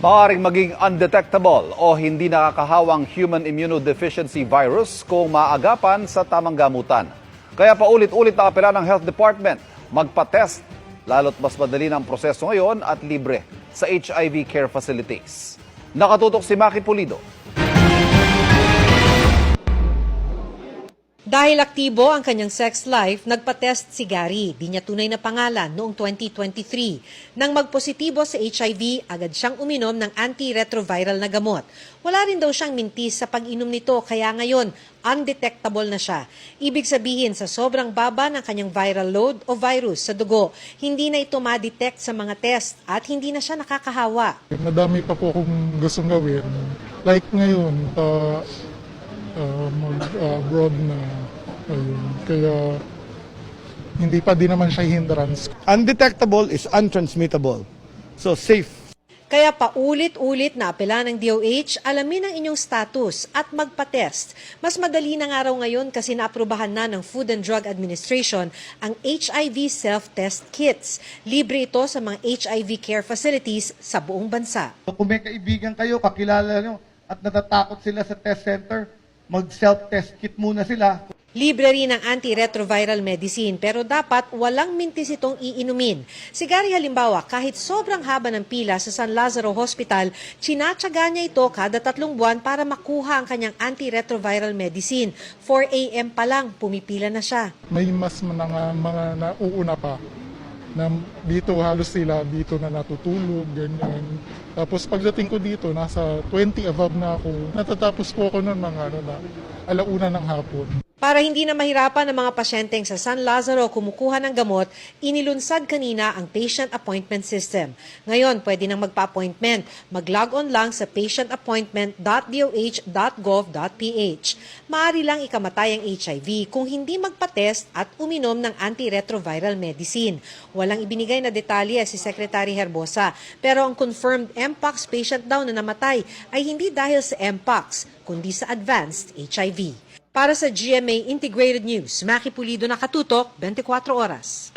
Maaaring maging undetectable o hindi nakakahawang human immunodeficiency virus kung maagapan sa tamang gamutan. Kaya paulit-ulit na apela ng Health Department magpa-test, lalo't mas madali ng proseso ngayon at libre sa HIV care facilities. Nakatutok si Maki Pulido. Dahil aktibo ang kanyang sex life, nagpa-test si Gary. Di niya tunay na pangalan noong 2023. Nang magpositibo sa HIV, agad siyang uminom ng antiretroviral na gamot. Wala rin daw siyang mintis sa pag-inom nito, kaya ngayon, undetectable na siya. Ibig sabihin, sa sobrang baba ng kanyang viral load o virus sa dugo, hindi na ito ma-detect sa mga test at hindi na siya nakakahawa. Madami pa po akong gustong gawin. Like ngayon, mag-abroad na. Ayun. Kaya hindi pa din naman siya hindrance. Undetectable is untransmittable. So safe. Kaya paulit-ulit na apela ng DOH, alamin ang inyong status at magpa-test. Mas madali na nga raw ngayon kasi naaprubahan na ng Food and Drug Administration ang HIV self-test kits. Libre ito sa mga HIV care facilities sa buong bansa. Kung may kaibigan kayo, kakilala nyo, at natatakot sila sa test center, mag-self-test kit muna sila. Libre rin ang antiretroviral medicine pero dapat walang mintis itong iinumin. Si Gary halimbawa, kahit sobrang haba ng pila sa San Lazaro Hospital, tsinatsaga niya ito kada 3 buwan para makuha ang kanyang antiretroviral medicine. 4 a.m. pa lang, pumipila na siya. May mas mga nauuna pa na dito halos sila dito na natutulog, ganyan. Tapos pagdating ko dito, nasa 20 above na ako. Natatapos po ako ng mga alauna ng hapon. Para hindi na mahirapan ng mga pasyenteng sa San Lazaro kumukuha ng gamot, inilunsad kanina ang patient appointment system. Ngayon, pwede nang magpa-appointment. Mag-log on lang sa patientappointment.doh.gov.ph. Maaari lang ikamatay ang HIV kung hindi magpa-test at uminom ng antiretroviral medicine. Walang ibinigay na detalye si Secretary Herbosa, pero ang confirmed Mpox patient daw na namatay ay hindi dahil sa Mpox, kundi sa advanced HIV. Para sa GMA Integrated News, Maki Pulido, nakatutok, 24 oras.